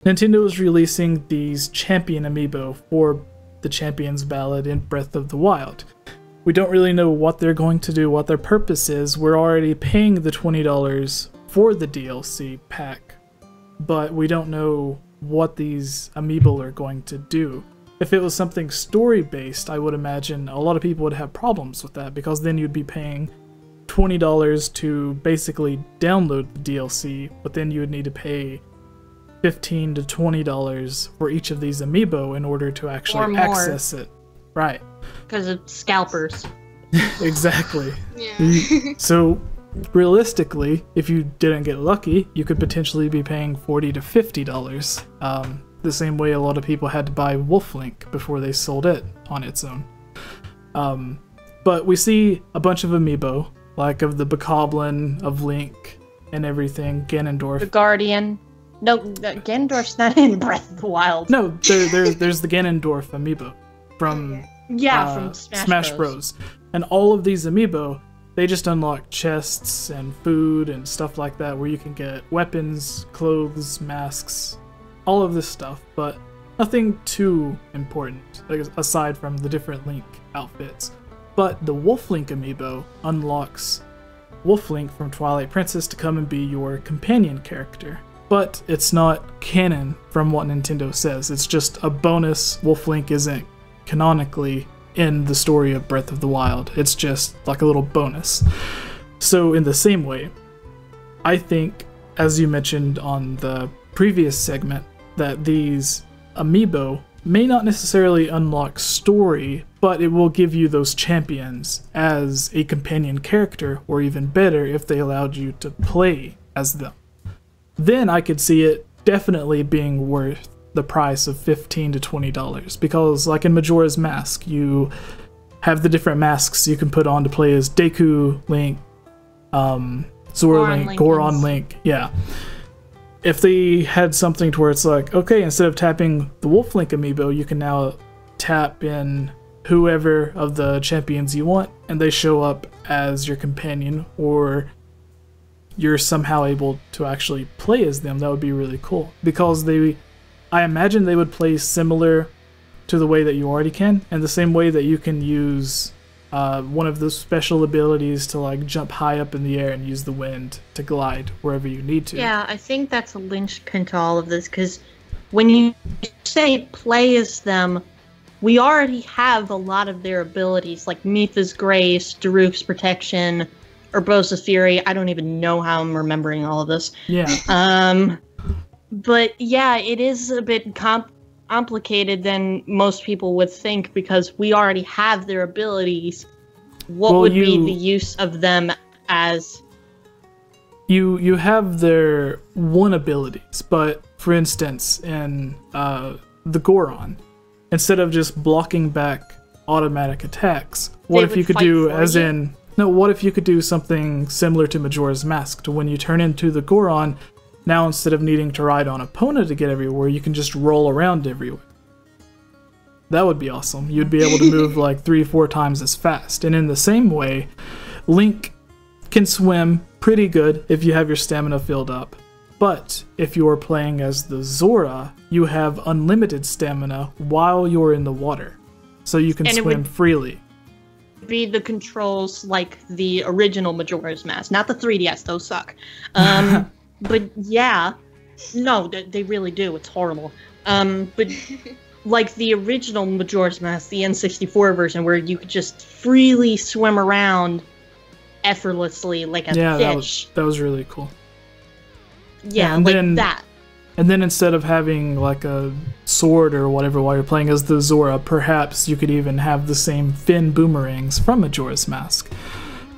Nintendo is releasing these Champion Amiibo for the Champion's Ballad in Breath of the Wild. We don't really know what they're going to do, what their purpose is. We're already paying the $20 for the DLC pack, but we don't know what these Amiibo are going to do. If it was something story-based, I would imagine a lot of people would have problems with that, because then you'd be paying $20 to basically download the DLC, but then you would need to pay $15 to $20 for each of these Amiibo in order to actually access it. Right. Because of scalpers. Exactly. Yeah. So, realistically, if you didn't get lucky, you could potentially be paying $40 to $50. The same way a lot of people had to buy Wolf Link before they sold it on its own. But we see a bunch of Amiibo, like of the Bokoblin, of Link, and everything, Ganondorf. The Guardian. No, Ganondorf's not in Breath of the Wild. No, there's the Ganondorf Amiibo from from Smash Bros. And all of these Amiibo, they just unlock chests and food and stuff like that, where you can get weapons, clothes, masks, all of this stuff, but nothing too important, aside from the different Link outfits. But the Wolf Link Amiibo unlocks Wolf Link from Twilight Princess to come and be your companion character. But it's not canon from what Nintendo says. It's just a bonus. Wolf Link isn't canonically in the story of Breath of the Wild. It's just like a little bonus. So in the same way, I think, as you mentioned on the previous segment, that these Amiibo may not necessarily unlock story, but it will give you those champions as a companion character, or even better, if they allowed you to play as them. Then I could see it definitely being worth the price of $15 to $20, because like in Majora's Mask, you have the different masks you can put on to play as Deku, Link, Zora Link, Goron Link, yeah. If they had something to where it's like, okay, instead of tapping the Wolf Link Amiibo, you can now tap in whoever of the champions you want, and they show up as your companion, or you're somehow able to actually play as them, that would be really cool. Because I imagine they would play similar to the way that you already can, and the same way that you can use one of the special abilities to like jump high up in the air and use the wind to glide wherever you need to. Yeah, I think that's a linchpin to all of this, because when you say play as them, we already have a lot of their abilities, like Mipha's Grace, Daruk's Protection, Urbosa's Fury. I don't even know how I'm remembering all of this. Yeah. But yeah, it is a bit complicated than most people would think, because we already have their abilities. What would be the use of them as... You have their one abilities, but for instance, in the Goron, instead of just blocking back automatic attacks, what if you could do, as in... No, what if you could do something similar to Majora's Mask, to when you turn into the Goron, now instead of needing to ride on Epona to get everywhere, you can just roll around everywhere. That would be awesome. You'd be able to move like 3 or 4 times as fast. And in the same way, Link can swim pretty good if you have your stamina filled up. But if you're playing as the Zora, you have unlimited stamina while you're in the water. So you can swim freely. Be the controls like the original Majora's Mask, not the 3DS, those suck. But yeah, no, they really do, it's horrible. But like the original Majora's Mask, the N64 version, where you could just freely swim around effortlessly like a fish. That was really cool. Yeah, and like that. And then instead of having like a sword or whatever while you're playing as the Zora, perhaps you could even have the same fin boomerangs from Majora's Mask.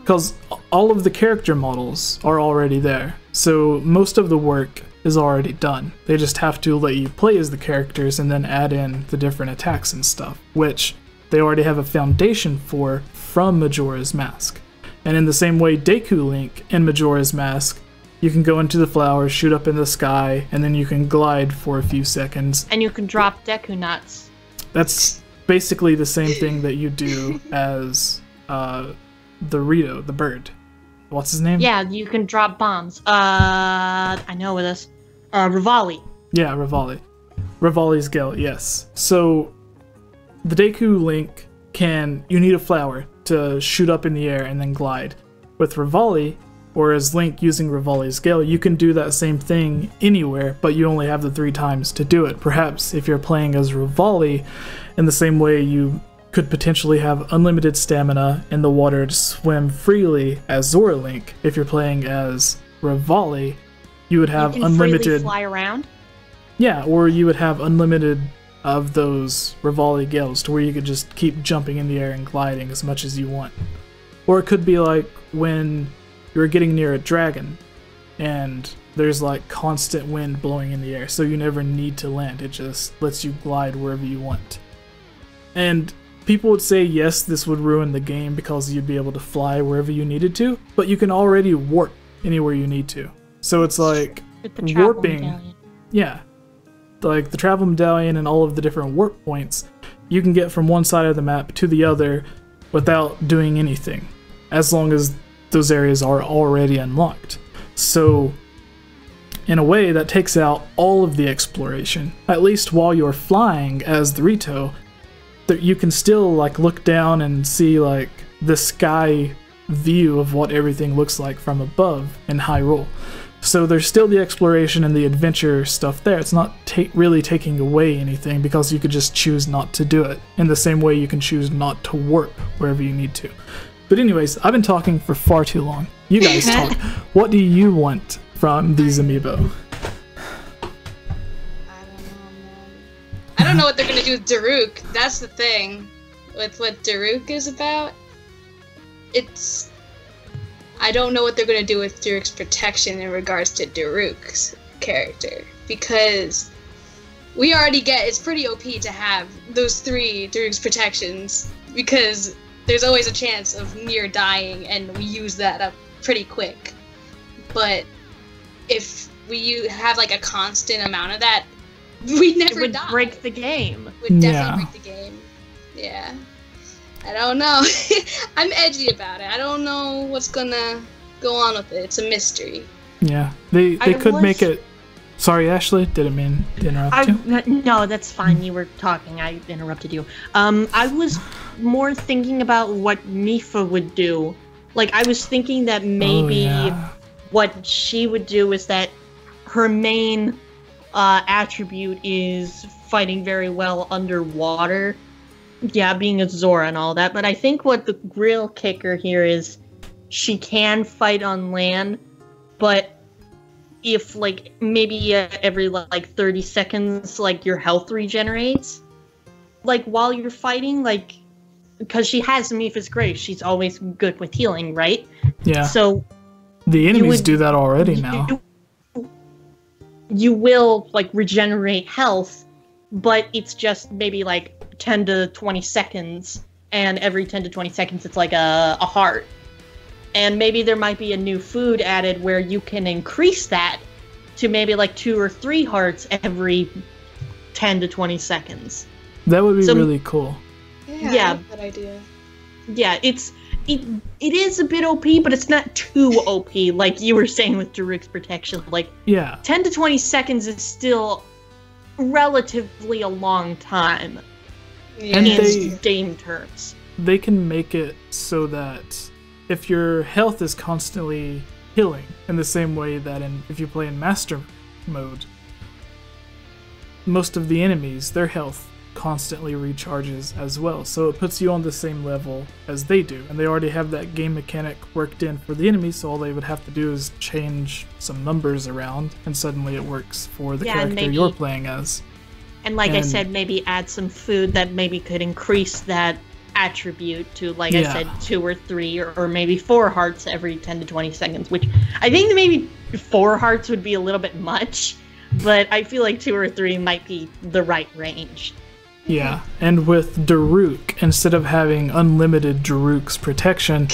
Because all of the character models are already there, so most of the work is already done. They just have to let you play as the characters and then add in the different attacks and stuff, which they already have a foundation for from Majora's Mask. And in the same way, Deku Link in Majora's Mask, you can go into the flowers, shoot up in the sky, and then you can glide for a few seconds. And you can drop Deku Nuts. That's basically the same thing that you do as the Rito, the bird. What's his name? Yeah, you can drop bombs. I know this. Rivali. Yeah, Revali. Revali's Gale, yes. So, the Deku Link you need a flower to shoot up in the air and then glide. With Revali, or as Link using Revali's Gale, you can do that same thing anywhere, but you only have the 3 times to do it. Perhaps if you're playing as Revali, in the same way you could potentially have unlimited stamina in the water to swim freely as Zora Link. If you're playing as Revali, you would have unlimited... freely fly around? Yeah, or you would have unlimited of those Revali Gales to where you could just keep jumping in the air and gliding as much as you want. Or it could be like when you're getting near a dragon and there's like constant wind blowing in the air, so you never need to land. It just lets you glide wherever you want. And people would say, yes, this would ruin the game because you'd be able to fly wherever you needed to, but you can already warp anywhere you need to. So it's like warping. Yeah. Like the travel medallion and all of the different warp points, you can get from one side of the map to the other without doing anything, as long as those areas are already unlocked. So in a way that takes out all of the exploration. At least while you're flying as the Rito, that you can still like look down and see like the sky view of what everything looks like from above in Hyrule. So there's still the exploration and the adventure stuff there. It's not really taking away anything because you could just choose not to do it. In the same way you can choose not to warp wherever you need to. But anyways, I've been talking for far too long. You guys talk. What do you want from these Amiibo? I don't know what they're gonna do with Daruk. That's the thing. With what Daruk is about. I don't know what they're gonna do with Daruk's protection in regards to Daruk's character. Because we already get it's pretty OP to have those 3 Daruk's protections. Because there's always a chance of near dying and we use that up pretty quick. But if we have like a constant amount of that, we never die. It would break the game. It would definitely break the game. Yeah. I don't know. I'm edgy about it. I don't know what's gonna go on with it. It's a mystery. Yeah. They could make it... Sorry, Ashley. Didn't mean to interrupt you. No, that's fine. You were talking. I interrupted you. I was more thinking about what Mipha would do. Like, I was thinking that maybe what she would do is that her main attribute is fighting very well underwater. Yeah, being a Zora and all that. But I think what the real kicker here is she can fight on land, but if, like, maybe every, like, 30 seconds, like, your health regenerates, like, while you're fighting, like, because she has Mipha's Grace, she's always good with healing, right? Yeah. So... The enemies do that already now. You will, like, regenerate health, but it's just maybe, like, 10 to 20 seconds, and every 10 to 20 seconds it's like a heart. And maybe there might be a new food added where you can increase that to maybe like 2 or 3 hearts every 10 to 20 seconds. That would be really cool. Yeah, I like that idea. Yeah, it is a bit OP, but it's not too OP, like you were saying with Daruk's protection. Like, 10 to 20 seconds is still relatively a long time. Yeah. And in game terms. They can make it so that if your health is constantly healing, in the same way that if you play in Master Mode, most of the enemies, their health constantly recharges as well. So it puts you on the same level as they do. And they already have that game mechanic worked in for the enemies, so all they would have to do is change some numbers around, and suddenly it works for the character you're playing as. And like I said, maybe add some food that maybe could increase that attribute to, like I said, 2 or 3 or maybe 4 hearts every 10 to 20 seconds, which I think maybe 4 hearts would be a little bit much, but I feel like 2 or 3 might be the right range. Yeah, and with Daruk, instead of having unlimited Daruk's protection,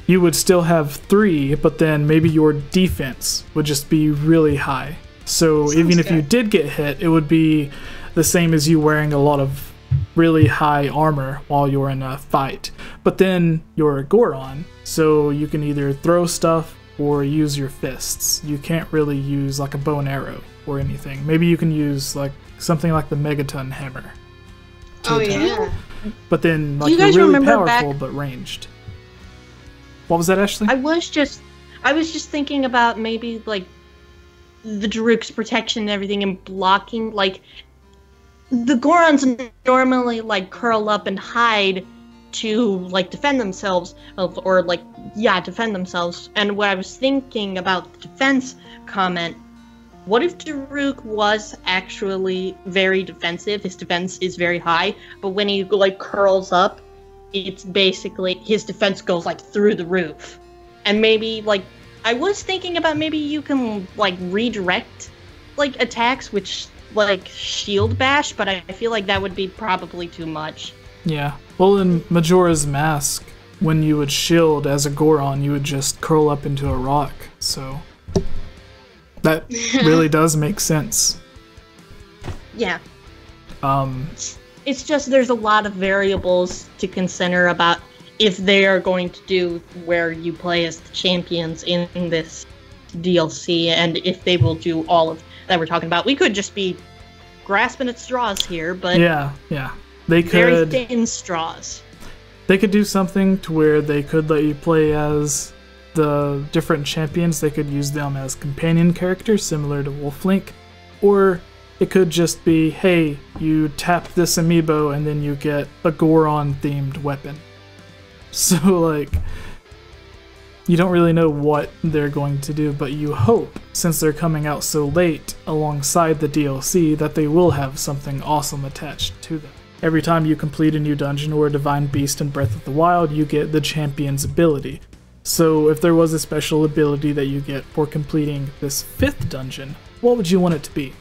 you would still have 3, but then maybe your defense would just be really high. So even if you did get hit, it would be the same as you wearing a lot of really high armor while you're in a fight. But then you're a Goron, so you can either throw stuff or use your fists. You can't really use like a bow and arrow or anything. Maybe you can use like something like the Megaton Hammer. Oh attack. yeah. But then like You you're guys really remember powerful back- but ranged. What was that, Ashley? I was just thinking about maybe like the Daruk's protection and everything and blocking. Like the Gorons normally like curl up and hide to like defend themselves, or like defend themselves. And what I was thinking about the defense comment. What if Daruk was actually very defensive? His defense is very high, but when he like curls up, it's basically his defense goes like through the roof. And maybe like I was thinking about maybe you can like redirect like attacks which like shield bash, but I feel like that would be probably too much. Yeah. Well, in Majora's Mask, when you would shield as a Goron, you would just curl up into a rock. So that really does make sense. Yeah. It's just there's a lot of variables to consider about if they are going to do where you play as the champions in this DLC, and if they will do all of that we're talking about. We could just be grasping at straws here, but Yeah. They very could thin straws. They could do something to where they could let you play as the different champions. They could use them as companion characters, similar to Wolf Link. Or it could just be, hey, you tap this amiibo and then you get a Goron-themed weapon. So, like, you don't really know what they're going to do, but you hope, since they're coming out so late alongside the DLC, that they will have something awesome attached to them. Every time you complete a new dungeon or a Divine Beast in Breath of the Wild, you get the Champion's ability. So if there was a special ability that you get for completing this 5th dungeon, what would you want it to be?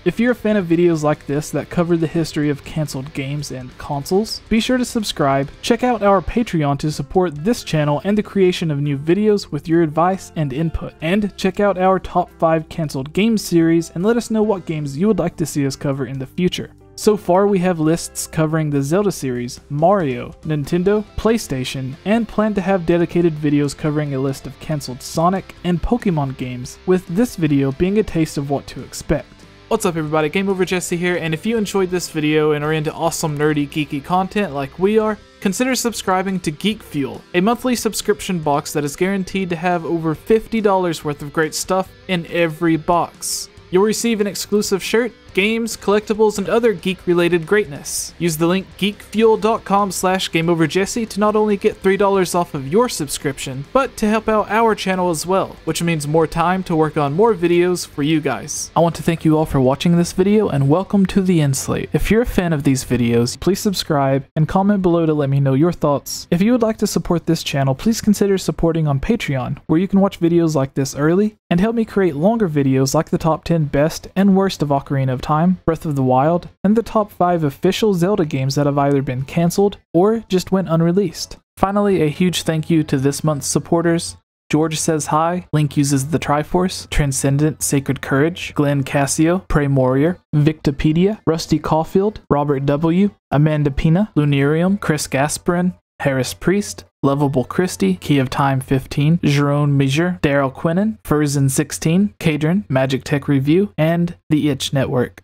If you're a fan of videos like this that cover the history of cancelled games and consoles, be sure to subscribe, check out our Patreon to support this channel and the creation of new videos with your advice and input, and check out our top 5 cancelled games series and let us know what games you would like to see us cover in the future. So far we have lists covering the Zelda series, Mario, Nintendo, PlayStation, and plan to have dedicated videos covering a list of cancelled Sonic and Pokemon games, with this video being a taste of what to expect. What's up everybody, Game Over Jesse here, and if you enjoyed this video and are into awesome nerdy geeky content like we are, consider subscribing to Geek Fuel, a monthly subscription box that is guaranteed to have over $50 worth of great stuff in every box. You'll receive an exclusive shirt, games, collectibles, and other geek-related greatness. Use the link geekfuel.com/GameOverJesse to not only get $3 off of your subscription, but to help out our channel as well, which means more time to work on more videos for you guys. I want to thank you all for watching this video, and welcome to the End Slate. If you're a fan of these videos, please subscribe and comment below to let me know your thoughts. If you would like to support this channel, please consider supporting on Patreon, where you can watch videos like this early, and help me create longer videos like the top 10 best and worst of Ocarina of Time, Breath of the Wild, and the top 5 official Zelda games that have either been cancelled or just went unreleased. Finally, a huge thank you to this month's supporters: George Says Hi, Link Uses the Triforce, Transcendent Sacred Courage, Glenn Cassio, Prey Warrior, Victopedia, Rusty Caulfield, Robert W., Amanda Pina, Lunarium, Chris Gasparin, Harris Priest, Lovable Christie, Key of Time 15, Jerome Measure, Daryl Quinnen, Furzin 16, Kadron, Magic Tech Review, and The Itch Network.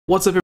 What's up,